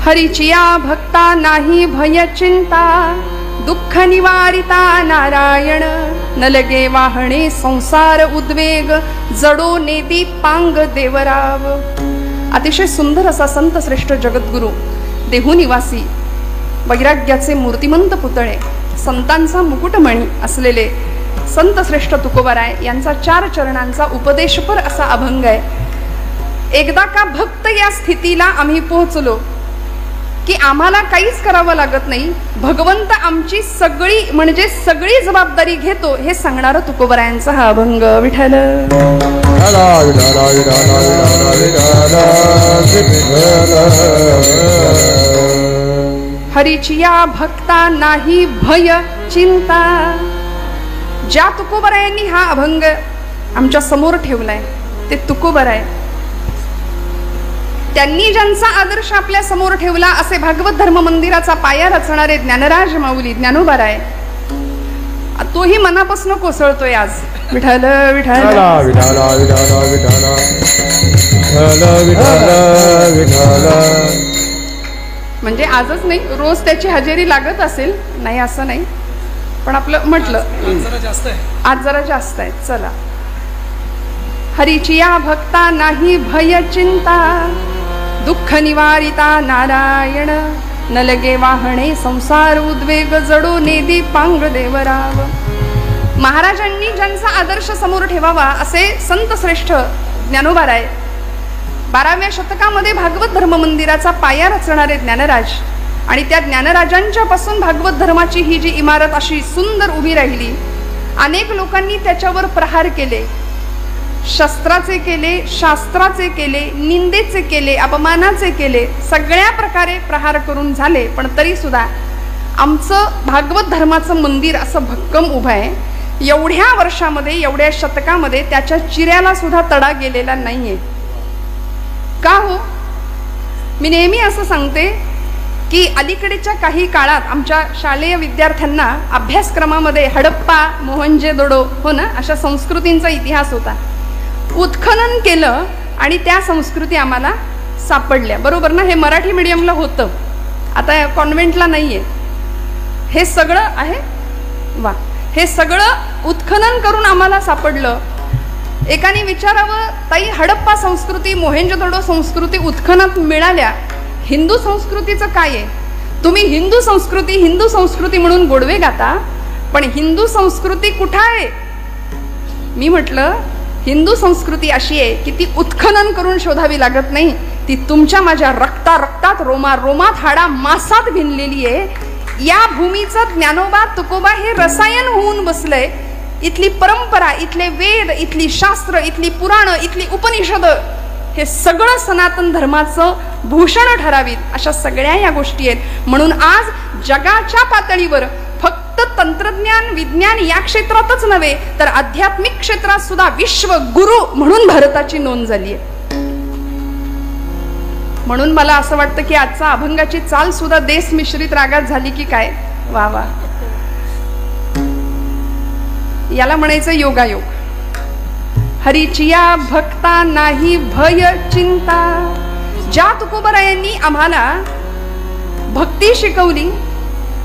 हरिचिया भक्ता नाही भय चिंता, दुःख निवारिता नारायण, न लगे वाहणे संसार उद्वेग, जडो नेदी पांग देवराव. अतिशय सुंदर असा संत श्रेष्ठ जगद्गुरु, देहू निवासी, वैराग्याचे मूर्तिमंत पुतळे, संतांचा मुकुटमणी असलेले संत श्रेष्ठ तुकोबाराय यांचा 4 चरणांचा उपदेशपर असा अभंग आहे. एकदा का भक्त या स्थितीला आम्ही पोहोचलो की आम्हाला काहीच करावं लागत नाही, भगवंत आमची सगळी म्हणजे सगळी जबाबदारी घेतो, हे सांगणारा तुकोबारायांचा हा अभंग. विठ्ठल हरिचिया भक्ता नाही भय चिंता. ज्या तुकोबारायांनी हा अभंग आमच्या समोर ठेवलाय ते तुकोबाराय. त्यांनी ज्यांचा आदर्श आपल्या समोर ठेवला असे भागवत धर्म मंदिराचा पाया रचणारे ज्ञानराज माऊली ज्ञानोबाराय, तोही मनापासून कोसळतोय आज. विठ्ठल विठ्ठल म्हणजे आजच नाही, रोज त्याची हजेरी लागत असेल, नाही असं नाही, पण आपलं म्हटलं आज जरा जास्त आहे. चला. हरिचिया भक्ता नाही भय चिंता, दुःख निवारिता नारायण, न लगे वाहणे संसार उद्वेग, जडो नेदी पांग देवराव. महाराजांनी ज्यांचा आदर्श समोर ठेवावा असे संत श्रेष्ठ ज्ञानोबाराय, 12व्या शतकामध्ये भागवत धर्म मंदिराचा पाया रचणारे ज्ञानराज, आणि त्या ज्ञानराजांच्या पासून भागवत धर्माची ही जी इमारत अशी सुंदर उभी राहिली. अनेक लोकांनी त्याच्यावर प्रहार केले, शस्त्राचे केले, शास्त्राचे केले, निंदेचे केले, अपमानाचे केले, सगळ्या प्रकारे प्रहार करून झाले, पण तरी सुद्धा आमचं भागवत धर्माचं मंदिर असं भक्कम उभं आहे. एवढ्या वर्षामध्ये, एवढ्या शतकामध्ये त्याच्या चिऱ्याला सुद्धा तडा गेलेला नाहीये. का हो? मी नेहमी असं सांगते की अलीकडेच्या काही काळात आमच्या शालेय विद्यार्थ्यांना अभ्यासक्रमामध्ये हडप्पा, मोहनजोदडो, हो ना, अशा संस्कृतींचा इतिहास होता. उत्खनन केलं आणि त्या संस्कृती आम्हाला सापडल्या, बरोबर ना? हे मराठी मीडियमला होतं, आता कॉन्व्हेंटला नाहीये. हे सगळं आहे, वा, हे सगळं उत्खनन करून आम्हाला सापडलं. एकाने विचारावं, ताई हडप्पा संस्कृती, मोहेंजोदडो संस्कृती उत्खनात मिळाल्या, हिंदू संस्कृतीचं काय आहे? तुम्ही हिंदू संस्कृती म्हणून गोडवे गाता, पण हिंदू संस्कृती कुठं आहे? मी म्हटलं, हिंदू संस्कृती अशी आहे की ती उत्खनन करून शोधावी लागत नाही, ती तुमच्या माझ्या रक्तात रोमात हाडा मासात भिनलेली आहे. या भूमीचं ज्ञानोबा तुकोबा हे रसायन होऊन बसलंय. इथली परंपरा, इथले वेद, इथली शास्त्र, इथली पुराण, इथली उपनिषद, हे सगळं सनातन धर्माचं भूषण ठरावीत, अशा सगळ्या या गोष्टी आहेत. म्हणून आज जगाच्या पातळीवर फक्त तंत्रज्ञान, विज्ञान या क्षेत्रातच नव्हे तर आध्यात्मिक क्षेत्रात सुद्धा विश्व गुरु म्हणून भारताची नोंद झाली आहे. म्हणून मला असं वाटतं की आजचा अभंगाची चाल सुद्धा देश मिश्रित रागात झाली की काय. वा वा, याला म्हणायचं योगायोग. हरिचिया भक्ता नाही भय चिंता. ज्या तुकोबारायांनी आम्हाला भक्ती शिकवली,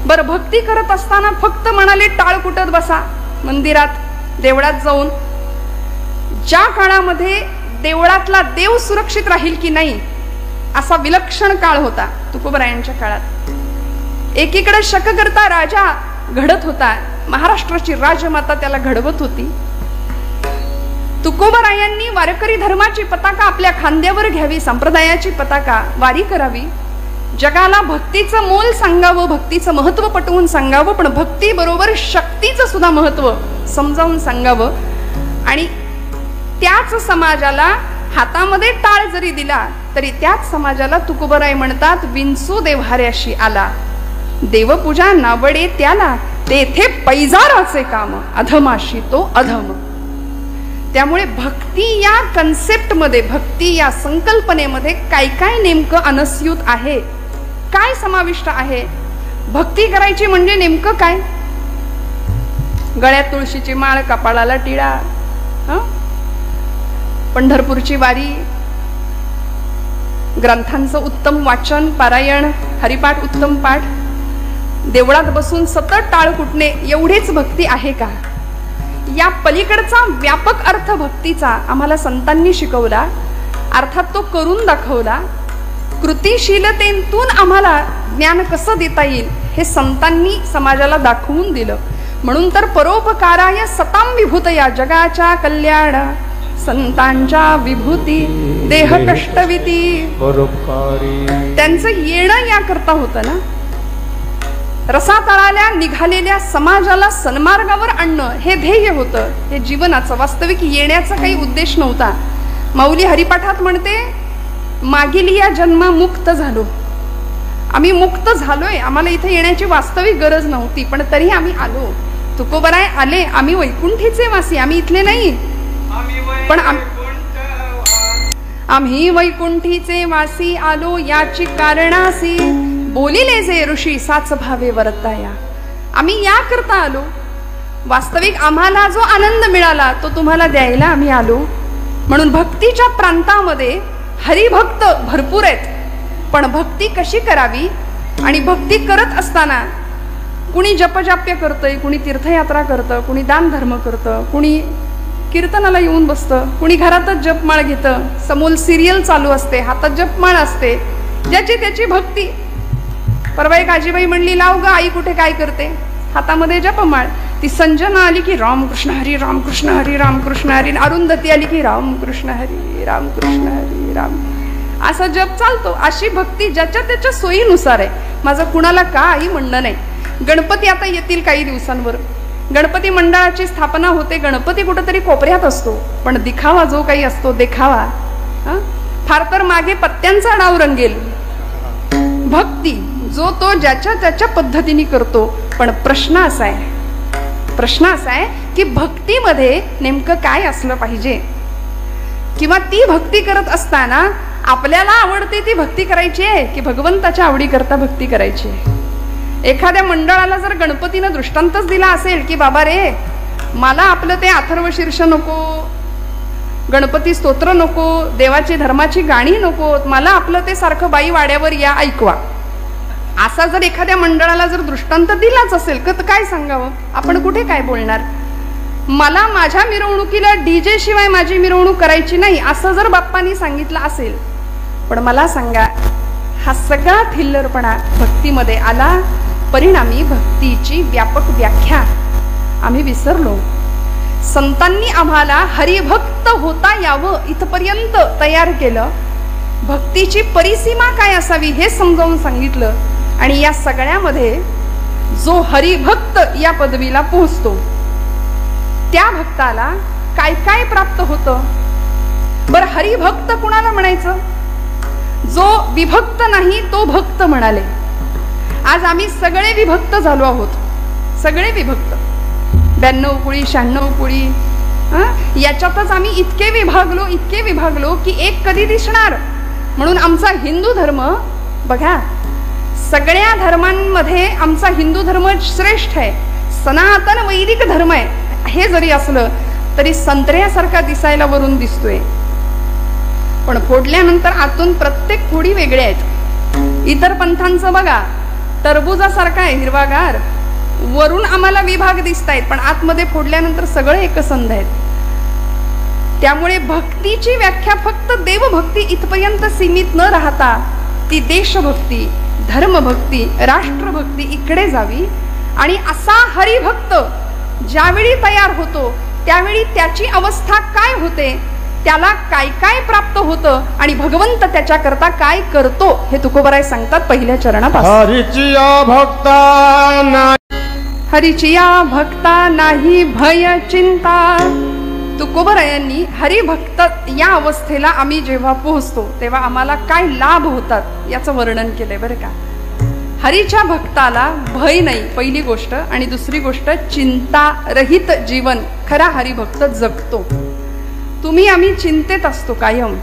बरं भक्ती करत असताना फक्त म्हणाले टाळ कुटत बसा मंदिरात, देवळात जाऊन. ज्या काळामध्ये देवळातला देव सुरक्षित राहील की नाही असा विलक्षण काळ होता तुकोबारायांच्या काळात. एकीकडे शककर्ता राजा घडत होता, महाराष्ट्राची राजमाता त्याला घडवत होती. तुकोबारायांनी वारकरी धर्माची पताका आपल्या खांद्यावर घ्यावी, संप्रदायाची पताका वारी करावी, जगाला भक्तीचं मोल सांगावं, भक्तीचं महत्व पटवून सांगावं, पण भक्ती बरोबर शक्तीचं सुद्धा महत्व समजावून सांगावं. आणि त्याच समाजाला हातामध्ये टाळ जरी दिला तरी त्याच समाजाला तुकोबाराय म्हणतात, विंचू देव्हाऱ्याशी आला, देवपूजा नावडे त्याला, तेथे पैजाराचे काम, अधमाशी तो अधम. त्यामुळे भक्ती या कन्सेप्ट मध्ये, भक्ती या संकल्पनेमध्ये काय काय नेमकं अनस्यूत आहे, काय समाविष्ट आहे? भक्ती करायची म्हणजे नेमकं काय? गळ्यात तुळशीची माळ, कपाळाला टिळा, पंढरपूरची वारी, ग्रंथांचं उत्तम वाचन, पारायण, हरिपाठ, उत्तम पाठ, देवळात बसून सतत टाळ कुटणे एवढीच भक्ती आहे का? या पलीकडचा व्यापक अर्थ भक्तीचा आम्हाला संतांनी शिकवला, अर्थात तो करून दाखवला. कृतिशीलतेतून आम्हाला ज्ञान कसं देता येईल हे संतांनी समाजाला दाखवून दिलं. म्हणून तर परोपकाराय सताम विभूतया, जगाच्या कल्याण संतांच्या विभूती देह कष्टविती. त्यांचं येणं याकरता होतं ना, रसातळाला निघालेल्या समाजाला सन्मार्गावर आणणं हे ध्येय होतं. हे जीवनाचं वास्तविक येण्याचा काही उद्देश नव्हता. माऊली हरिपाठात म्हणते, मागील या जन्मा मुक्त झालो. आम्ही मुक्त झालोय, आम्हाला इथे येण्याची वास्तविक गरज नव्हती, पण तरी आम्ही आलो. तुकोबराय आले, आम्ही वैकुंठीचे वासी, आम्ही इथले नाही, पण आम्ही वैकुंठीचे वासी आलो. याची कारणासी बोलिले जे ऋषी साच भावे वर्ताया. आम्ही या करता आलो. वास्तविक आम्हाला जो आनंद मिळाला तो तुम्हाला द्यायला आम्ही आलो. म्हणून भक्तीच्या प्रांतामध्ये हरिभक्त भरपूर आहेत, पण भक्ती कशी करावी? आणि भक्ती करत असताना कुणी जपजाप्य करतंय, कुणी तीर्थयात्रा करतं, कुणी दान धर्म करतं, कुणी कीर्तनाला येऊन बसतं, कुणी घरातच जपमाळ घेतं, समोर सिरियल चालू असते, हातात जपमाळ असते, ज्याची त्याची भक्ती. परवा एक आजीबाई म्हणली, लाव ग आई कुठे काय करते, हातामध्ये जपमाळ. ती संजना आली की रामकृष्ण हरी रामकृष्ण हरी रामकृष्ण हरी. अरुंधती आली की रामकृष्ण हरी रामकृष्ण हरी राम. असा जप चालतो. अशी भक्ती ज्याच्या त्याच्या सोयीनुसार आहे. माझं कुणाला काही म्हणणं नाही. गणपती आता येतील काही दिवसांवर, गणपती मंडळाची स्थापना होते. गणपती कुठेतरी कोपऱ्यात असतो, पण दिखावा जो काही असतो, देखावा फार तर मागे पत्त्यांचा डाव रंगेल. भक्ती जो तो ज्याच्या त्याच्या पद्धतीने करतो. पण प्रश्न असा आहे की भक्तीमध्ये नेमकं काय असलं पाहिजे, किंवा ती भक्ती करत असताना आपल्याला आवडते ती भक्ती करायची आहे की भगवंताच्या आवडी करता भक्ती करायची आहे. एखाद्या मंडळाला जर गणपतीनं दृष्टांतच दिला असेल की बाबा रे, मला आपलं ते अथर्व शीर्ष नको, गणपती स्तोत्र नको, देवाची धर्माची गाणी नको, मला आपलं ते सारखं बाई वाड्यावर या ऐकवा, असा जर एखाद्या मंडळाला जर दृष्टांत दिलाच असेल तर काय सांगावं आपण? कुठे काय बोलणार? मला माझ्या मिरवणुकीला डीजे शिवाय माझी मिरवणूक करायची नाही असं जर बाप्पांनी सांगितलं असेल, पण मला सांगा, हा सगळा थिल्लरपणा भक्तीमध्ये आला. परिणामी भक्तीची व्यापक व्याख्या आम्ही विसरलो. संतांनी आम्हाला हरिभक्त होता यावं इथपर्यंत तयार केलं. भक्तीची परिसीमा काय असावी हे समजावून सांगितलं. आणि या सगळ्यामध्ये जो हरिभक्त या पदवीला पोहोचतो त्या भक्ताला काय काय प्राप्त होतं? बरं, हरिभक्त कुणाला म्हणायचं? जो विभक्त नाही तो भक्त म्हणाले. आज आम्ही सगळे विभक्त झालो आहोत, सगळे विभक्त. 92 कुळी 96 कुळी याच्यातच आम्ही इतके विभागलो की एक कधी दिसणार. म्हणून आमचा हिंदू धर्म बघा, सगळ्या धर्मांमध्ये आमचा हिंदू धर्म श्रेष्ठ आहे, सनातन वैदिक धर्म आहे. हे जरी असलं तरी संत्र्यासारखा दिसायला वरून दिसतोय, पण फोडल्यानंतर आतून प्रत्येक फोडी वेगळ्या आहेत. इतर पंथांचं बघा, टरबुजासारखा आहे हिरवागार, वरून आम्हाला विभाग दिसतायत, पण आतमध्ये फोडल्यानंतर सगळं एकसंध आहेत. त्यामुळे भक्तीची व्याख्या फक्त देवभक्ती इथपर्यंत सीमित न राहता ती देशभक्ती, धर्मभक्ती, राष्ट्रभक्ती इकडे जावी. आणि असा हरिभक्त ज्यावेळी तयार होतो त्यावेळी त्याची अवस्था काय होते, त्याला काय काय प्राप्त होतं आणि भगवंत त्याच्याकरता काय करतो हे तुकोबराय सांगतात पहिल्या चरणापासून. हरिचिया भक्ता नाही भय चिंता. तुकोबरायांनी हरिभक्त या अवस्थेला आम्ही जेव्हा पोहोचतो तेव्हा आम्हाला काय लाभ होतात याचं वर्णन केलंय बरं का. हरीच्या भक्ताला भय नाही पहिली गोष्ट, आणि दुसरी गोष्ट चिंता रहित जीवन खरा हरिभक्त जगतो. तुम्ही आम्ही चिंतेत असतो कायम,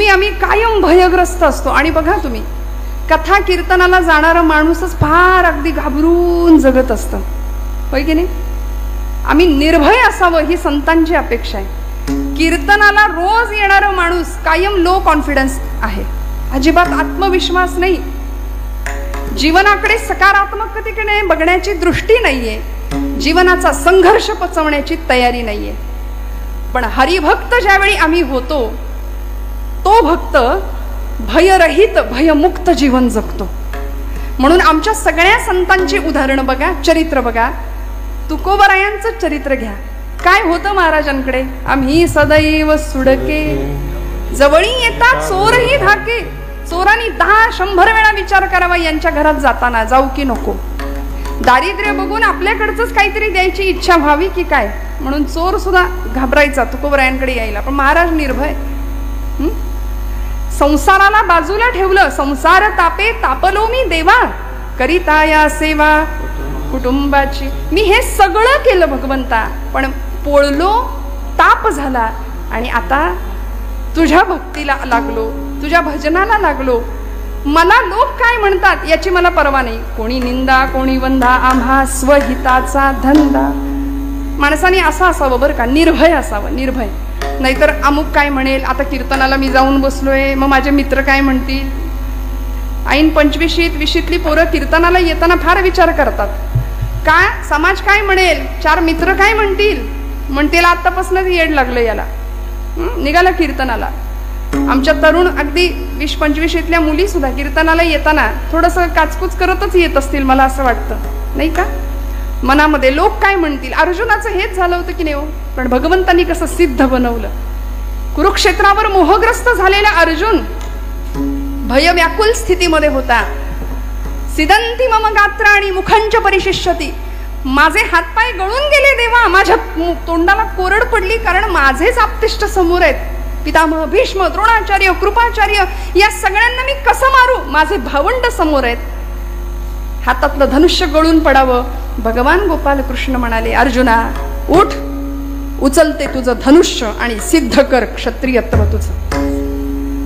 आम्ही कायम भयग्रस्त असतो. आणि बघा तुम्ही, कथा कीर्तनाला जाणारा माणूसच फार अगदी घाबरून जगत असतं, होय की नाही? आम्ही निर्भय असावं ही संतांची अपेक्षा आहे. कीर्तनाला रोज येणारा माणूस कायम लो कॉन्फिडन्स आहे, अजिबात आत्मविश्वास नाही, जीवनाकडे सकारात्मकतेने बघण्याची दृष्टी नाहीये, जीवनाचा संघर्ष पचवण्याची तयारी नाहीये. पण हरिभक्त ज्यावेळी आम्ही होतो तो भक्त भयरहित भयमुक्त जीवन जगतो. म्हणून आमच्या सगळ्या संतांची उदाहरणं बघा, चरित्र बघा. तुकोबरायांचं चरित्र घ्या. काय होतं महाराजांकडे? आम्ही सदैव सुडके, जवळी येतात चोरही धाके. चोरांनी 10-100 वेळा विचार करावा यांच्या घरात जाताना जाऊ की नको. दारिद्र्य बघून आपल्याकडचंच काहीतरी द्यायची इच्छा व्हावी की काय, म्हणून चोर सुद्धा घाबरायचा तुकोबरायांकडे यायला. पण महाराज निर्भय. संसाराला बाजूला ठेवलं. संसार तापे तापलो मी देवा, करिता या सेवा कुटुंबाची. मी हे सगळं केलं भगवंता, पण पोळलो, ताप झाला, आणि आता तुझ्या भक्तीला लागलो, तुझ्या भजनाला लागलो. मला लोक काय म्हणतात याची मला पर्वा नाही. कोणी निंदा कोणी वंदा, आम्हा स्वहिताचा धंदा. माणसाने असं असावं बरं का, निर्भय असावं, निर्भय. नाहीतर अमुक काय म्हणेल, आता कीर्तनाला मी जाऊन बसलोय, मग माझे मित्र काय म्हणतील. ऐन 25वीतली पोरं कीर्तनाला येताना फार विचार करतात. काय समाज काय म्हणेल, 4 मित्र काय म्हणतील आतापासूनच येड लागलं याला. निघाला कीर्तनाला. आमच्या तरुण अगदी 20-25तल्या मुली सुद्धा कीर्तनाला येताना थोडंसं काचकूच करतच येत असतील, मला असं वाटतं, नाही का? मनामध्ये लोक काय म्हणतील. अर्जुनाचं हेच झालं होतं की नाही हो? पण भगवंतांनी कसं सिद्ध बनवलं. कुरुक्षेत्रावर मोहग्रस्त झालेला अर्जुन भयव्याकुल स्थितीमध्ये होता. सिदंती मम गात्राणी मुखंच परिशिष्यती. माझे हातपाय गळून गेले देवा, माझ्या तोंडाला कोरड पडली, कारण माझेच आप्तिष्ट समोर आहेत. पितामह भीष्म, द्रोणाचार्य, कृपाचार्य, या सगळ्यांना मी कसं मारू? माझे भावंड समोर आहेत. हातातलं धनुष्य गळून पडावं. भगवान गोपाल कृष्ण म्हणाले, अर्जुना उठ, उचलते तुझं धनुष्य आणि सिद्ध कर क्षत्रियत्व तुझं.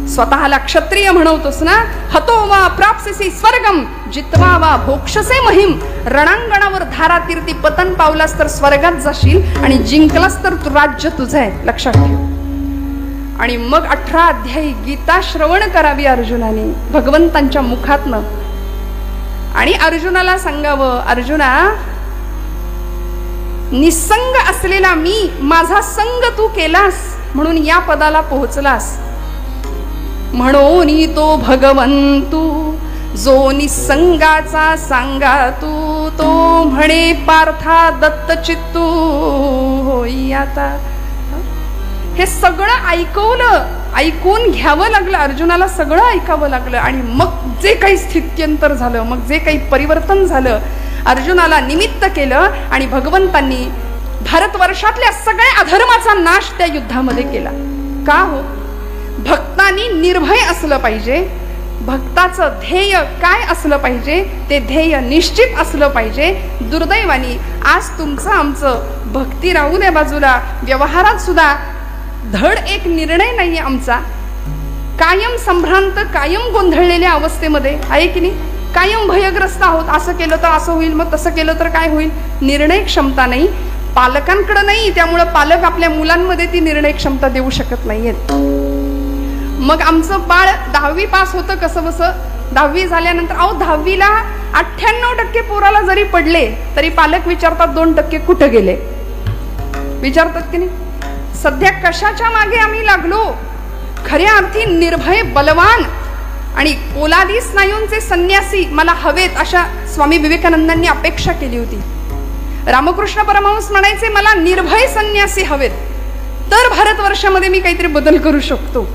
स्वतःला क्षत्रिय म्हणवतोस ना. हतो वा प्राप्स्यसि स्वर्गम, जित्वा वा भोक्षसे महिम. रणांगणावर धारातीर्थी पतन पावलास तर स्वर्गात जाशील, आणि जिंकलास तर राज्य तुझं आहे, लक्षात ठेव. आणि मग 18 अध्यायी गीता श्रवण करावी अर्जुनाने भगवंतांच्या मुखातनं. आणि अर्जुनाला सांगावं, अर्जुना निसंग असलेला मी, माझा संग तू केलास म्हणून या पदाला पोहोचलास. म्हणून तो भगवंतू जो निसंगाचा सांगा तू, तो म्हणे पार्था दत्त चित्तू होई आता. हे सगळं ऐकून घ्यावं लागलं अर्जुनाला, सगळं ऐकावं लागलं. आणि मग जे काही स्थित्यंतर झालं, मग जे काही परिवर्तन झालं, अर्जुनाला निमित्त केलं. आणि भगवंतांनी भारतवर्षातल्या सगळ्या अधर्माचा नाश त्या युद्धामध्ये केला. का हो? भक्तांनी निर्भय असलं पाहिजे. भक्ताचं ध्येय काय असलं पाहिजे? ते ध्येय निश्चित असलं पाहिजे. दुर्दैवानी आज तुमचं आमचं भक्ती राहू द्या बाजूला, व्यवहारात सुद्धा धड एक निर्णय नाहीये आमचा. कायम संभ्रांत, कायम गोंधळलेल्या अवस्थेमध्ये आहे की नाही. कायम भयग्रस्त आहोत. असं केलं तर असं होईल, मग तसं केलं तर काय होईल. निर्णय क्षमता नाही, पालकांकडे नाही. त्यामुळं पालक आपल्या मुलांमध्ये ती निर्णय क्षमता देऊ शकत नाहीयेत. मग आमचं बाळ 10वी पास होतं कसं बसं. 10वी झाल्यानंतर 10वीला 98% पोराला जरी पडले तरी पालक विचारतात 2% कुठे गेले, विचारतात की नाही. सध्या कशाच्या मागे आम्ही लागलो? खऱ्या अर्थी निर्भय, बलवान आणि पोलादी स्नायूंचे संन्यासी मला हवेत, अशा स्वामी विवेकानंदांनी अपेक्षा केली होती. रामकृष्ण परमहंस म्हणायचे, मला निर्भय संन्यासी हवेत, तर भारतवर्षामध्ये मी काहीतरी बदल करू शकतो.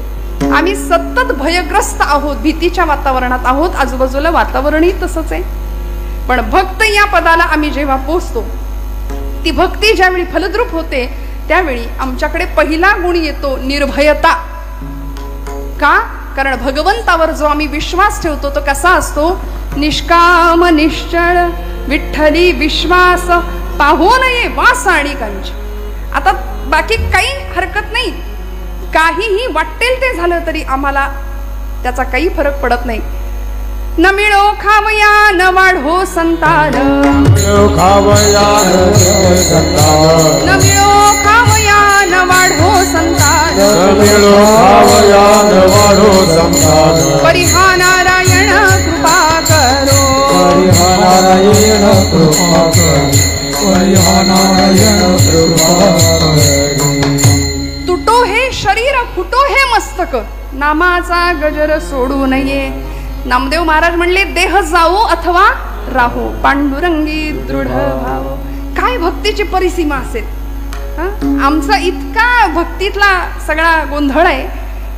आम्ही सतत भयग्रस्त आहोत, भीतीच्या वातावरणात आहोत. आजूबाजूला वातावरणही तसंच आहे. पण भक्त या पदाला आम्ही जेव्हा पोचतो, ती भक्ती ज्यावेळी फलद्रूप होते, त्यावेळी आमच्याकडे पहिला गुण येतो निर्भयता. का? कारण भगवंतावर जो आम्ही विश्वास ठेवतो तो कसा असतो? निष्काम निश्चळ विठ्ठली विश्वास पाहू नये वास आणि कांच. आता बाकी काही हरकत नाही, काहीही वाटेल ते झालं तरी आम्हाला त्याचा काही फरक पडत नाही. न मिळो खावया न वाढो संतान, न मिळो खावया न वाढो संतान. परिहा नारायण कृपा करो, नारायण कृपा करो, नारायण कृपा करो. तुटो हे शरीर फुटो हे मस्तक, नामाचा गजर सोडू नये. नामदेव महाराज म्हणले देह जावो अथवा राहो, पांडुरंगी दृढ भाव. काय भक्तीची परिसीमा असेल. आमचा इतका भक्तीतला सगळा गोंधळ आहे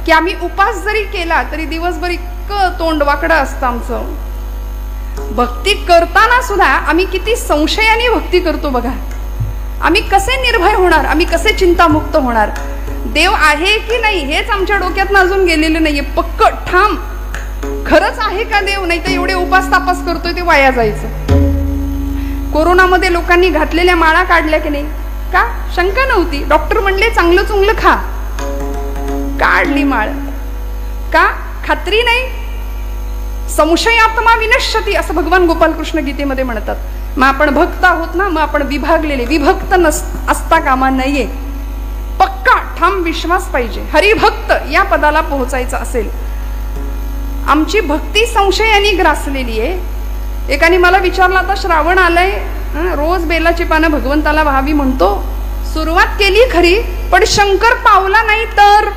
की आम्ही उपास जरी केला तरी दिवसभर इतकं तोंड वाकडं असतं आमचं. भक्ती करताना सुद्धा आम्ही किती संशयाने भक्ती करतो बघा. आम्ही कसे निर्भय होणार, आम्ही कसे चिंतामुक्त होणार, देव आहे की नाही हेच आमच्या डोक्यातनं अजून गेलेलं नाहीये. पक्क ठाम खरंच आहे का देव, नाही तर एवढे उपास तापास करतोय ते वाया जायचं. कोरोनामध्ये लोकांनी घातलेल्या माळा काढल्या की नाही, का शंका नव्हती. डॉक्टर म्हणले चांगलं चुंगलं खा, काढली माळ. का खात्री नाही. संशयात्मा विनश्यती असं भगवान गोपालकृष्ण गीतेमध्ये म्हणतात. मग आपण भक्त आहोत ना, मग आपण विभागलेले विभक्त असता कामा नये. पक्का ठाम विश्वास पाहिजे. हरिभक्त या पदाला पोहोचायचं असेल. आमची भक्ती संशयाने ग्रासलेली आहे. एकाने मला विचारलं, आता श्रावण आलंय, रोज बेलाची पानं भगवंताला व्हावी म्हणतो, सुरुवात केली खरी पण शंकर पावला नाही तर.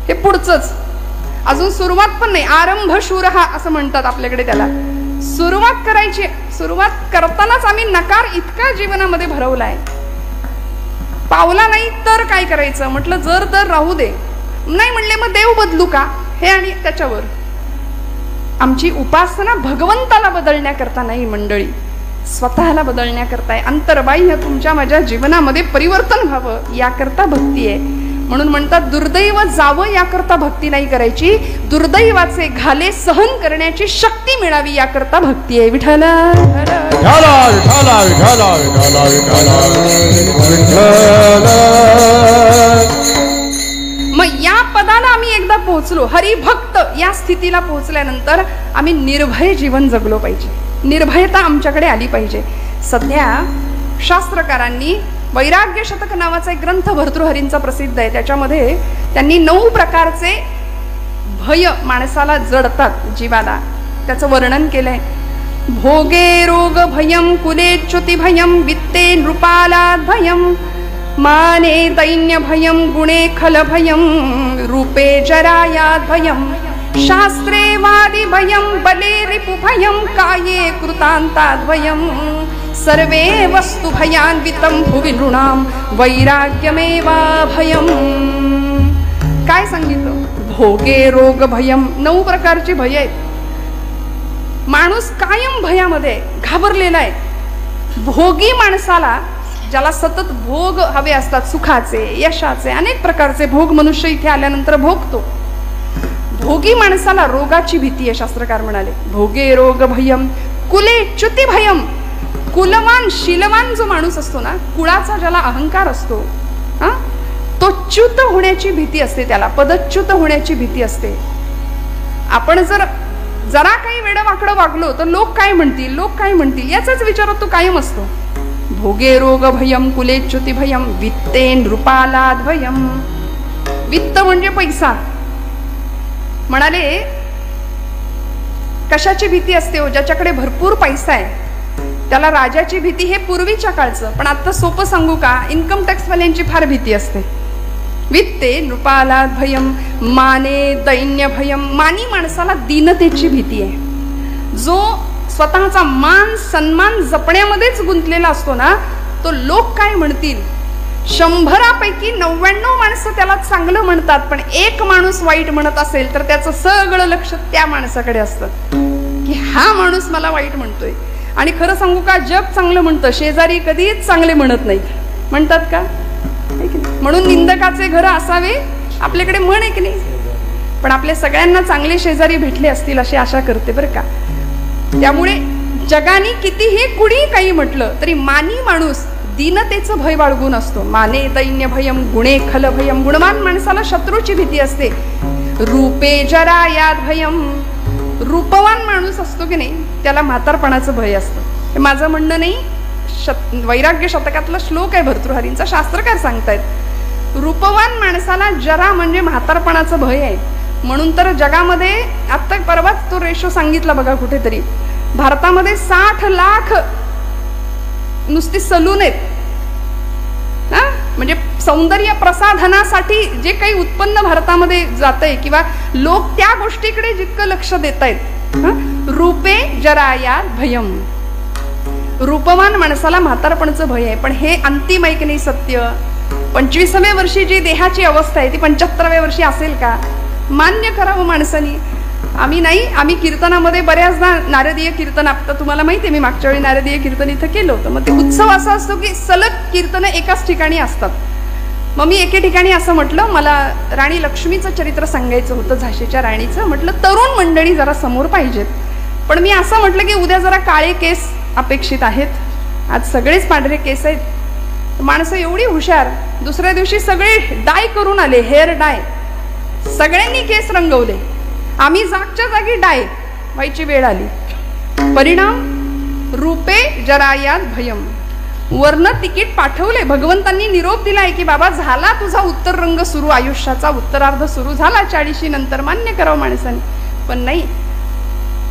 हे पुढचंच अजून सुरुवात पण नाही. आरंभ शूरहा असं म्हणतात आपल्याकडे त्याला. सुरुवात करायची, सुरुवात करतानाच आम्ही नकार इतका जीवनामध्ये भरवलाय. पावला नाही तर काय करायचं म्हटलं, जर तर राहू दे. नाही म्हणले मग देव बदलू का, हे आणि त्याच्यावर. आमची उपासना भगवंताला बदलण्याकरता नाही मंडळी, स्वतःला बदलण्याकरता. अंतर्बाह्य तुमच्या माझ्या जीवनामध्ये परिवर्तन व्हावं याकरता भक्ती आहे. म्हणून म्हणतात दुर्दैव जावं याकरता भक्ती नाही करायची, दुर्दैवाचे घाले सहन करण्याची शक्ती मिळावी याकरता भक्ती आहे. विठ्ठल मग या पदाला आम्ही एकदा पोहोचलो, हरिभक्त या स्थितीला पोहोचल्यानंतर आम्ही निर्भय जीवन जगलो पाहिजे. निर्भयता आमच्याकडे आली पाहिजे. सध्या शास्त्रकारांनी वैराग्य शतक नावाचा एक ग्रंथ भर्तृहरींचा प्रसिद्ध आहे. त्याच्यामध्ये त्यांनी 9 प्रकारचे भय माणसाला जडतात जीवाला, त्याचं वर्णन केलंय. भोगे रोग भयम, कुलेच्युती भयम, वित्ते नृपालाद भयम, माने दैन्य भयम, गुणे खल भयम, रूपे जरायाद भयम, शास्त्रे वादी भयम, बले रिपु भयम, काये कृतांताद भयम, सर्वे वस्तु भयान्वितम भुवि नृणाम वैराग्यमेवा भयम. काय सांगितलं? भोगे रोग भयम. 9 प्रकारची भय आहेत. माणूस कायम भयामध्ये घाबरलेला आहे. भोगी माणसाला, ज्याला सतत भोग हवे असतात, सुखाचे यशाचे अनेक प्रकारचे भोग मनुष्य इथे आल्यानंतर भोगतो. भोगी माणसाला रोगाची भीती आहे. शास्त्रकार म्हणाले भोगे रोग भयम, कुले च्युती भयम. कुलवान शीलवान जो माणूस असतो ना, कुळाचा ज्याला अहंकार असतो, तो च्युत होण्याची भीती असते, त्याला पदच्युत होण्याची भीती असते. आपण जरा काही वेडवाकडं वागलो तर लोक काय म्हणतील, लोक काय म्हणतील याचाच विचारात तो कायम असतो. भोगे रोग भयम, कुलेच्युती भयम, वित्ते नृपालाद भयम. वित्त म्हणजे पैसा. म्हणाले कशाची भीती असते हो? ज्याच्याकडे भरपूर पैसा आहे त्याला राजाची भीती. हे पूर्वीच्या काळचं, पण आता सोपं सांगू का, इन्कम टॅक्स वाल्यांची फार भीती असते. वित्ते नृपालाद भयम, माने दैन्य भयम. मानी माणसाला दीनतेची भीती आहे. जो स्वतःचा मान सन्मान जपण्यामध्येच गुंतलेला असतो ना, तो लोक काय म्हणतील. 100पैकी 99 माणसं त्याला चांगलं म्हणतात, पण एक माणूस वाईट म्हणत असेल तर त्याचं सगळं लक्ष त्या माणसाकडे असतं की हा माणूस मला वाईट म्हणतोय. आणि खरं सांगू का, जग चांगलं म्हणतं, शेजारी कधीच चांगले म्हणत नाहीत. म्हणतात का? म्हणून निंदकाचे घर असावे आपल्याकडे म्हण आहे की नाही. पण आपल्या सगळ्यांना चांगले शेजारी भेटले असतील अशी आशा करते बरं का. त्यामुळे जगाने कितीही कुणी काही म्हटलं तरी मानी माणूस दीनतेचं भय बाळगून असतो. माने दैन्य भयम, गुणे खल भयम. गुणवान माणसाला शत्रूची भीती असते. रूपे जरायाद भयम. रूपवान माणूस असतो की नाही त्याला म्हातारपणाचं भय असतं. हे माझं म्हणणं नाही, वैराग्य शतकातला श्लोक आहे भर्तृहरींचा. शास्त्रकार सांगतायत रूपवान माणसाला जरा म्हणजे म्हातारपणाचं भय आहे. म्हणून तर जगामध्ये आता परवाच तो रेशो सांगितला बघा कुठेतरी, भारतामध्ये 60 लाख नुसती सलून आहेत. म्हणजे सौंदर्य प्रसाधनासाठी जे काही उत्पन्न भारतामध्ये जातंय किंवा लोक त्या गोष्टीकडे जितकं लक्ष देत आहेत. रूपे जराया भयम, रूपवान माणसाला म्हातारपणाचं भय आहे. पण हे अंतिम आहे की नाही सत्य? 25व्या वर्षी जी देहाची अवस्था आहे ती 75व्या वर्षी असेल का? मान्य करावं माणसानी. आम्ही कीर्तनामध्ये बऱ्याचदा नारदीय कीर्तन, आता तुम्हाला माहिती आहे मी मागच्या वेळी नारदीय कीर्तन इथं केलं होतं. मग ते उत्सव असा असतो की सलग कीर्तन एकाच ठिकाणी असतात. मग मी एके ठिकाणी असं म्हटलं, मला राणी लक्ष्मीचं चरित्र सांगायचं होतं, झाशीच्या राणीचं. म्हटलं तरुण मंडळी जरा समोर पाहिजेत. पण मी असं म्हटलं की उद्या जरा काळे केस अपेक्षित आहेत, आज सगळेच पांढरे केस आहेत. माणसं एवढी हुशार, दुसऱ्या दिवशी सगळे डाय करून आले, हेअर डाय, सगळ्यांनी केस रंगवले. आम्ही जागच्या जागी डाय व्हायची वेळ आली. परिणाम रूपे जरायात भयम. वर्ण तिकीट पाठवले, भगवंतांनी निरोप दिलाय की बाबा झाला तुझा उत्तर रंग सुरू, आयुष्याचा उत्तरार्ध सुरू झाला 40 नंतर. मान्य करावं माणसाने. पण नाही,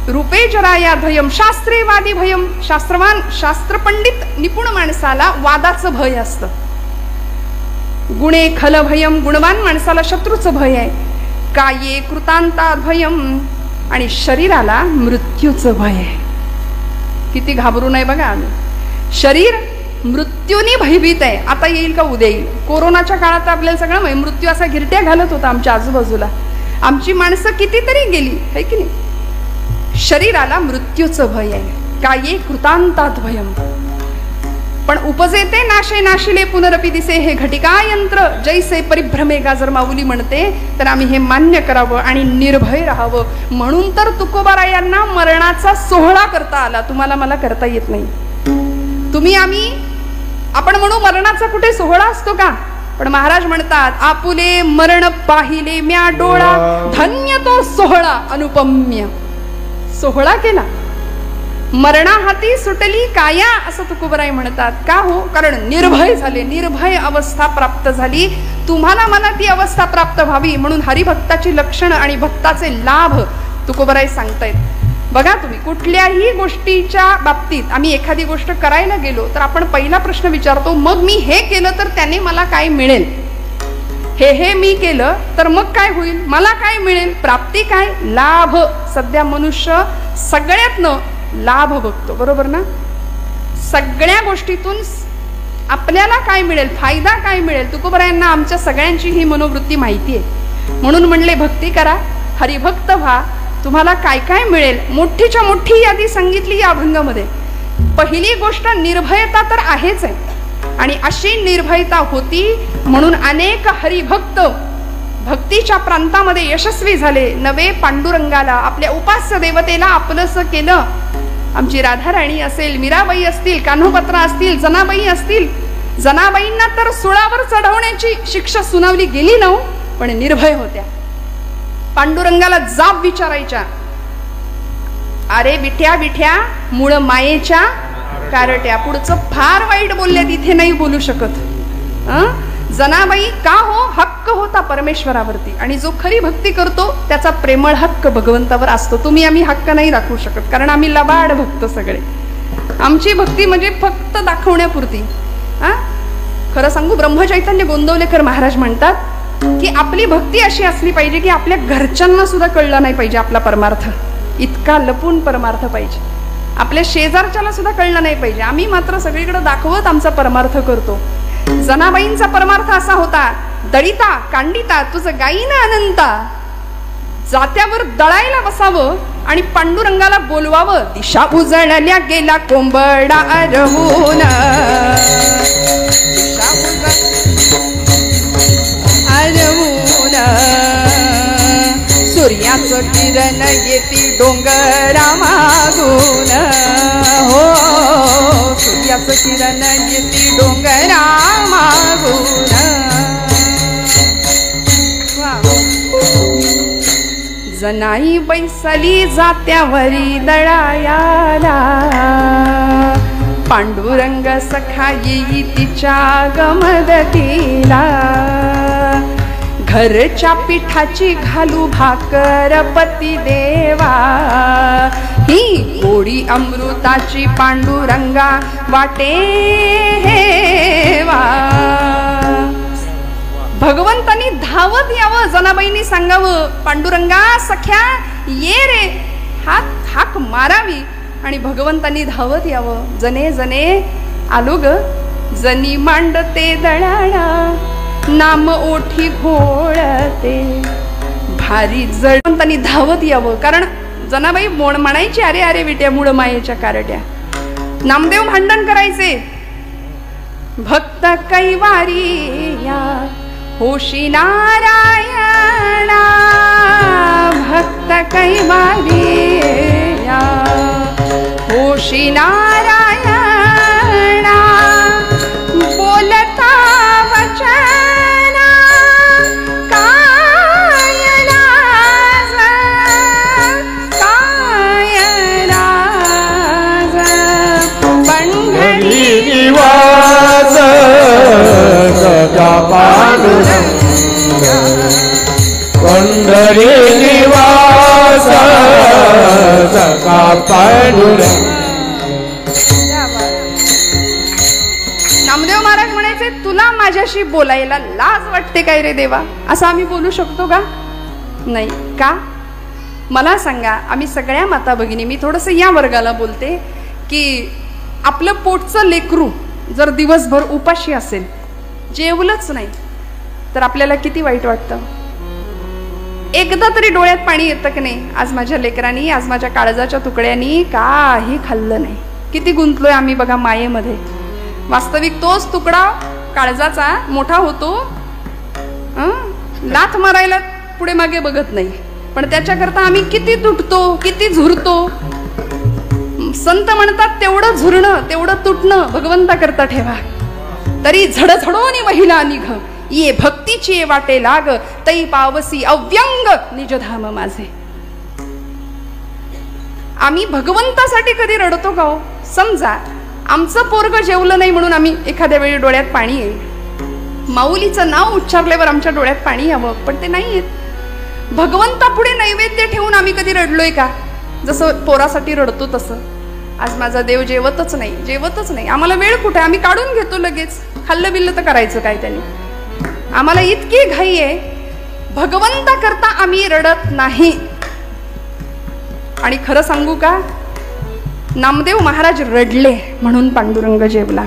रूपे जरायात भयम शास्त्रेवादी भयम. शास्त्रवान शास्त्रपंडित निपुण माणसाला वादाचं भय असतं. गुणे खल भयम, गुणवान माणसाला शत्रूचं भय आहे. काये कृतांतात भयम, आणि शरीराला मृत्यूचं भय आहे. किती घाबरू नये बघा आम्ही. शरीर मृत्यूने भयभीत आहे. आता येईल का उद्या येईल. कोरोनाच्या काळात आपल्याला सगळं मृत्यू असा गिरट्या घालत होता आमच्या आजूबाजूला. आमची माणसं कितीतरी गेली है की नाही. शरीराला मृत्यूचं भय आहे. काये कृतांतात भयम. पण उपजेते नाशे नाशिले पुनरपी दिसे, हे घटिका यंत्र जैसे परिभ्रमे गाजर माऊली म्हणते. तर आम्ही हे मान्य करावं आणि निर्भय राहावं. म्हणून तर तुकोबारायांना मरणाचा सोहळा करता आला. तुम्हाला मला करता येत नाही. आपण म्हणू मरणाचा कुठे सोहळा असतो का? पण महाराज म्हणतात आपुले मरण पाहिले म्या डोळा, धन्य तो सोहळा अनुपम्य. सोहळा केला, मरणा हाती सुटली काया, असं तुकोबराय म्हणतात. का हो? कारण निर्भय झाले, निर्भय अवस्था प्राप्त झाली. तुम्हाला मला ती अवस्था प्राप्त व्हावी म्हणून हरिभक्ताची लक्षणं आणि भक्ताचे लाभ तुकोबराय सांगतायत. बघा तुम्ही कुठल्याही गोष्टीच्या बाबतीत आम्ही एखादी गोष्ट करायला गेलो तर आपण पहिला प्रश्न विचारतो, मग मी हे केलं तर त्याने मला काय मिळेल? हे मी केलं तर मग काय होईल? मला काय मिळेल? प्राप्ती काय? लाभ. सध्या मनुष्य सगळ्यातनं लाभ बघतो, बरोबर ना? सगळ्या गोष्टीतून आपल्याला काय मिळेल, फायदा काय मिळेल? तुकोबरायांना आमच्या सगळ्यांची ही मनोवृत्ती माहिती आहे. म्हणून म्हणले भक्ती करा, हरिभक्त व्हा, तुम्हाला काय काय मिळेल. मोठीच्या मोठी यादी सांगितली या अभंगामध्ये. पहिली गोष्ट निर्भयता तर आहेच आहे, आणि अशी निर्भयता होती म्हणून अनेक हरिभक्त भक्तीच्या प्रांतामध्ये यशस्वी झाले. नवे पांडुरंगाला, आपल्या उपास्य देवतेला आपलंसं केलं. आमची राधाराणी असेल, मीराबाई असतील, कान्होपत्रा असतील, जनाबाई असतील. जनाबाईंना तर सुळावर चढवण्याची शिक्षा सुनावली गेली ना, पण निर्भय होत्या. पांडुरंगाला जाब विचारायच्या, अरे विठ्या विठ्या मूळ मायेच्या कारट्या. पुढचं फार वाईट बोलल्या, तिथे नाही बोलू शकत. जनाबाई का हो? हक्क होता परमेश्वरावरती, आणि जो खरी भक्ती करतो त्याचा प्रेमळ हक्क भगवंतावर असतो. तुम्ही आम्ही हक्क नाही राखू शकत, कारण आम्ही लबाड भक्त सगळे. आमची भक्ती म्हणजे फक्त दाखवण्यापुरती. खरं सांगू, ब्रह्मचैतन्य गोंदवलेकर महाराज म्हणतात की आपली भक्ती अशी असली पाहिजे की आपल्या घरच्यांना सुद्धा कळलं नाही पाहिजे आपला परमार्थ. इतका लपून परमार्थ पाहिजे. आपल्या शेजारच्याला सुद्धा कळलं नाही पाहिजे. आम्ही मात्र सगळीकडे दाखवत आमचा परमार्थ करतो. जनाबाईंचा परमार्थ असा होता, दळिता कांडिता तुझं गायीनं अनंता, जात्यावर दळायला बसावं आणि पांडुरंगाला बोलवावं. दिशा उजळल्या गेला कोंबडा अरवून, सूर्याचं किरण येती डोंगरा मागून. हो, सूर्याचं किरण येती डोंगरा मागून. जनाई बैसली जात्यावरी दळायाला, पांडुरंग सखा येई तिच्या गमदतीला. घरच्या पिठाची घालू भाकर पती देवा, ही गोडी अमृताची पांडुरंगा वाटे हेवा. भगवंतानी धावत यावं, जनाबाईंनी सांगावं, पांडुरंगा सख्या ये रे, हाक मारावी आणि भगवंतानी धावत यावं. जने जने आलो ग, जनी मांडते दळाणा, नाम ओठी घोळते भारी जड. भगवंतानी धावत यावं, कारण जनाबाई म्हणायची, अरे अरे विट्या मूळ मायेच्या कारट्या. नामदेव भांडण करायचे, भक्त कैवारी या होशी नारायणा, भक्त कैवारी या होशी नारायणा, बोलता वचन काय लाज, काय लाज, पंढरी निवास सदा पांडुरंग, पंढरी निवास सदा पांडुरंग. नामदेव महाराज म्हणायचे, तुला माझ्याशी बोलायला लाज वाटते काय रे देवा? असं आम्ही बोलू शकतो का? नाही. का? मला सांगा. आम्ही सगळ्या माता भगिनी, मी थोडस या वर्गाला बोलते, की आपलं पोटचं लेकरू जर दिवसभर उपाशी असेल, जेवलंच नाही, तर आपल्याला किती वाईट वाटतं. एकदा तरी डोळ्यात पाणी येतं की नाही, आज माझ्या लेकरांनी, आज माझ्या काळजाच्या तुकड्यांनी काही खाल्लं नाही. किती गुंतलोय आम्ही बघा मायेमध्ये. वास्तविक तोच तुकडा काळजाचा मोठा होतो, लाथ मारायला पुढे मागे बघत नाही, पण त्याच्याकरता आम्ही किती तुटतो, किती झुरतो. संत म्हणतात, तेवढं झुरणं, तेवढं तुटणं भगवंता करता ठेवा. तरी झडझडोनी महिला निघ, ये भक्तीची वाटे लाग, तै पावसी अव्यंग निजधाम माझे. आम्ही भगवंतासाठी कधी रडतो का हो? समजा आमचं पोरग जेवलं नाही म्हणून आम्ही एखाद्या वेळी डोळ्यात पाणी येईल, माऊलीचं नाव उच्चारल्यावर आमच्या डोळ्यात पाणी यावं, पण ते नाही येत. भगवंता पुढे नैवेद्य ठेवून आम्ही कधी रडलोय का? जसं पोरासाठी रडतो तसं. आज माझा देव जेवतच नाही, जेवतच नाही. आम्हाला वेळ कुठे, आम्ही काढून घेतो लगेच. खाल्लं बिल्लं तर करायचं काय त्याने? आम्हाला इतकी घाई आहे, भगवंता करता आम्ही रडत नाही. आणि खरं सांगू का, नामदेव महाराज रडले म्हणून पांडुरंग जेवला.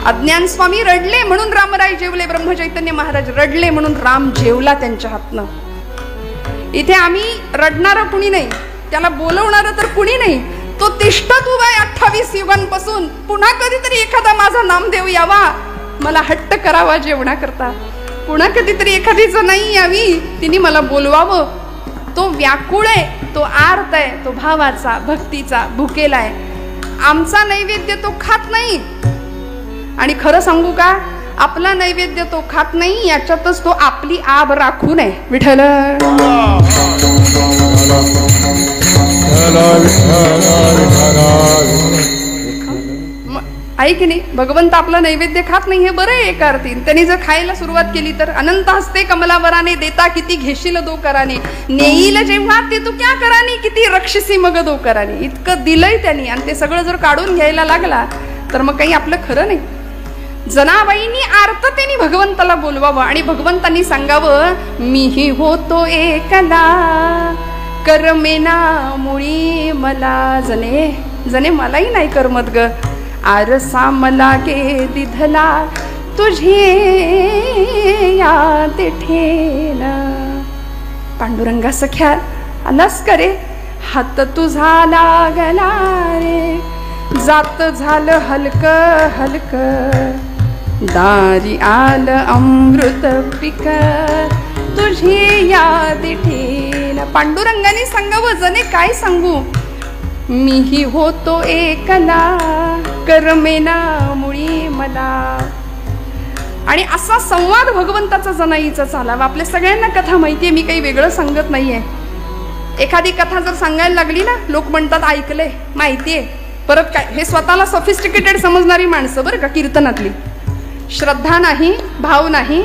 अज्ञान स्वामी रडले म्हणून रामराय जेवले. ब्रह्मचैतन्य महाराज रडले म्हणून राम जेवला त्यांच्या हातनं. इथे आम्ही रडणार कुणी नाही, त्याला बोलवणार तर कुणी नाही. तो तिष्ठत उभा आहे 28 युगांपासून. पुन्हा कधीतरी एखादा माझा नामदेव यावा, मला हट्ट करावा जेवणाकरता. पुन्हा कधीतरी एखादी जनाई यावी, तिने मला बोलवावं. तो व्याकुळ आहे, तो आर्त आहे, तो भावाचा, भक्तीचा भुकेला आहे. आमचा नैवेद्य तो खात नाही. आणि खरं सांगू का, आपला नैवेद्य तो खात नाही, याच्यातच तो आपली आब राखून आहे. विठ्ठल आहे की नाही? भगवंत आपला नैवेद्य खात नाही, हे बरं आहे एका अर्थी. त्यांनी जर खायला सुरुवात केली तर, अनंत हस्ते कमलावराने, देता किती घेशील दो कराने, नेईल जेव्हा ते तू क्या कराने, किती रक्षसी मग दो कराने. इतकं दिलंय त्यांनी, आणि ते सगळं जर काढून घ्यायला लागला तर मग काही आपलं खरं नाही. जनाबाईंनी आर्ततेने भगवंताला बोलवावं आणि भगवंतांनी सांगावं, मीही होतो एकला, करमेना मुळी मला. जने जने मलाही नाही करमत ग, आरसा मला गे दिधला, तुझे या तेठेन. पांडुरंगा सख्या आलास करे, हात तुझा लागला रे, जात झालं हलक हलक, दारी आलं अमृत पिक, तुझी याद ठेन. पांडुरंगाने सांगावं, जने काय सांगू, मीही होतो एकला, करमेना मुळी मला. आणि असा संवाद भगवंताचा जनाईचा चालावा. आपल्या सगळ्यांना कथा माहितीये, मी काही वेगळं सांगत नाहीये. एखादी कथा जर सांगायला लागली ना, लोक म्हणतात ऐकलंय, माहितीये, परत काय. हे स्वतःला सॉफिस्टिकेटेड समजणारी माणसं बरं का, कीर्तनातली. श्रद्धा नाही, भाव नाही,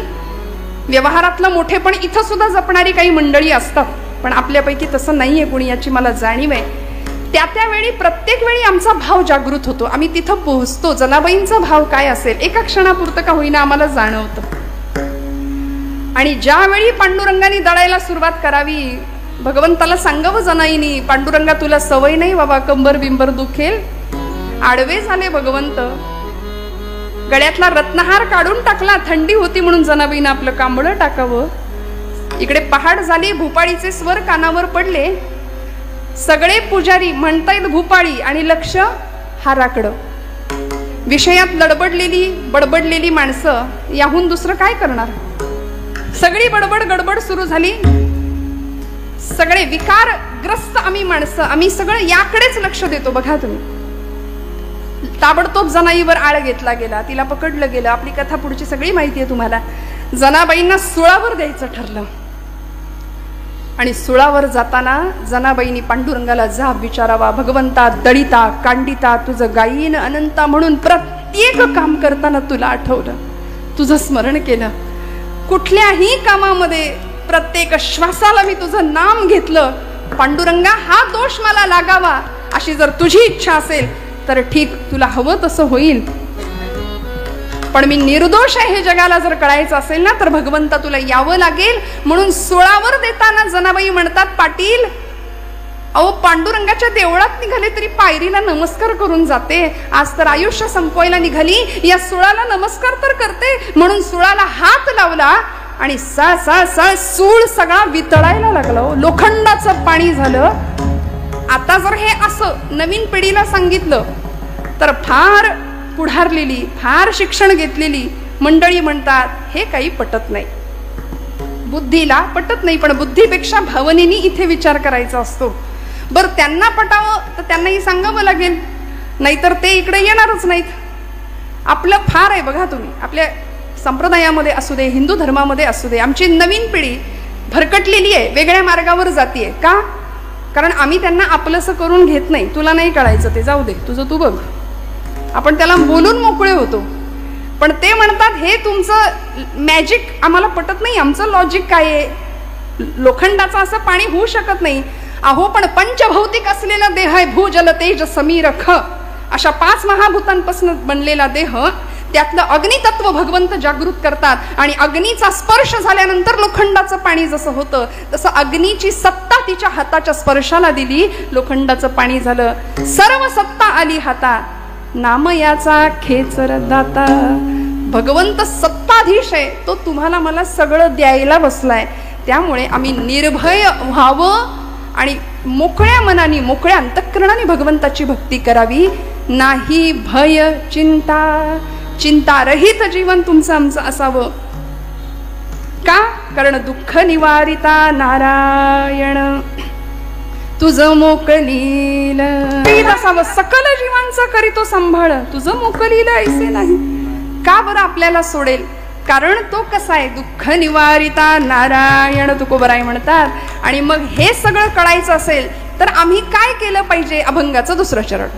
व्यवहारातलं मोठेपण इथं सुद्धा जपणारी काही मंडळी असतात, पण आपल्यापैकी तसं नाहीये कुणी, याची मला जाणीव आहे. त्यावेळी प्रत्येक वेळी आमचा भाव जागृत होतो. आम्ही तिथं पोहोचतो. जनाबाईंचा भाव काय असेल एका क्षणापुरतं का होईना आम्हाला जाणवतं. आणि ज्यावेळी पांडुरंगाने दळायला सुरुवात करावी, भगवंताला सांगावं जनाईनी, पांडुरंगा तुला सवय नाही बाबा, कंबर बिंबर दुखेल. आडवे झाले भगवंत, गळ्यातला रत्नहार काढून टाकला. थंडी होती म्हणून जनाबाईनं आपलं कांबळं टाकावं. इकडे पहाड झाली, भूपाळीचे स्वर कानावर पडले. सगळे पुजारी म्हणतायत भूपाळी आणि लक्ष हाराकडं. विषयात बडबडलेली माणसं याहून दुसरं काय करणार. सगळी बडबड गडबड सुरू झाली. सगळे विकारग्रस्त आम्ही माणसं, आम्ही सगळं याकडेच लक्ष देतो. बघा तुम्ही, ताबडतोब जनाईवर आळ घेतला गेला, तिला पकडलं गेलं. आपली कथा पुढची सगळी माहिती आहे तुम्हाला. जनाबाईंना सुळावर द्यायचं ठरलं. आणि सुळावर जाताना जनाबाईंनी पांडुरंगाला जाब विचारावा, भगवंता दळिता कांडिता तुझं गायीन अनंता म्हणून प्रत्येक काम करताना तुला आठवलं, तुझं स्मरण केलं. कुठल्याही कामामध्ये प्रत्येक श्वासाला मी तुझं नाम घेतलं. पांडुरंगा हा दोष मला लागावा अशी जर तुझी इच्छा असेल तर ठीक, तुला हवं तसं होईल. पण मी निर्दोष आहे हे जगाला जर कळायचं असेल ना तर भगवंता तुला यावं लागेल. म्हणून सुळावर देताना जनाबाई म्हणतात, पाटील अहो पांडुरंगाच्या देवळात निघाले तरी पायरीला नमस्कार करून जाते. आज तर आयुष्य संपवायला निघाली, या सुळाला नमस्कार तर करते. म्हणून सुळाला हात लावला आणि सा सूळ सगळा वितळायला लागला. लोखंडाचं पाणी झालं. आता जर हे असं नवीन पिढीला सांगितलं तर फार पुढारलेली, फार शिक्षण घेतलेली मंडळी म्हणतात हे काही पटत नाही. बुद्धीला पटत नाही, पण बुद्धीपेक्षा भावनेनी इथे विचार करायचा असतो. बरं त्यांना पटावं तर त्यांनाही सांगावं लागेल, नाहीतर ते इकडे येणारच नाहीत. आपलं फार आहे बघा तुम्ही, आपल्या संप्रदायामध्ये असू दे, हिंदू धर्मामध्ये असू दे, आमची नवीन पिढी भरकटलेली आहे, वेगळ्या मार्गावर जातीये. का? कारण आम्ही त्यांना आपलंसं करून घेत नाही. तुला नाही कळायचं ते जाऊ दे, तुझं तू बघ. आपण त्याला बोलून मोकळे होतो. पण ते म्हणतात हे तुमचं मॅजिक आम्हाला पटत नाही. आमचं लॉजिक काय आहे? लोखंडाचं असं पाणी होऊ शकत नाही. अहो पण पंचभौतिक असलेला देह आहे, भूजल तेज समीर ख अशा 5 महाभूतांपासून बनलेला देह. त्यातलं अग्नितत्व भगवंत जागृत करतात. आणि अग्नीचा स्पर्श झाल्यानंतर लोखंडाचं पाणी जसं होतं तसं अग्नीची सत्ता तिच्या हाताच्या स्पर्शाला दिली, लोखंडाचं पाणी झालं. सर्व सत्ता आली हातात, नाम याचा खेचर दाता. भगवंत सत्ताधीश आहे, तो तुम्हाला मला सगळं द्यायला बसलाय. त्यामुळे आम्ही निर्भय व्हावं आणि मोकळ्या मनाने, मोकळ्या अंतःकरणाने भगवंताची भक्ती करावी. नाही भय चिंता, चिंतारहित जीवन तुमचं आमचं असावं. का? कारण दुःख निवारिता नारायण तुझं मोकलील असावं. सकल जीवांचं करीतो सांभाळ, तुझं मोकलील ऐसे नाही. का बरं आपल्याला सोडेल? कारण तो कसा आहे? दुःख निवारिता नारायण तुकोबराय म्हणतात. आणि मग हे सगळं कळायचं असेल तर आम्ही काय केलं पाहिजे? अभंगाचं 2रं चरण.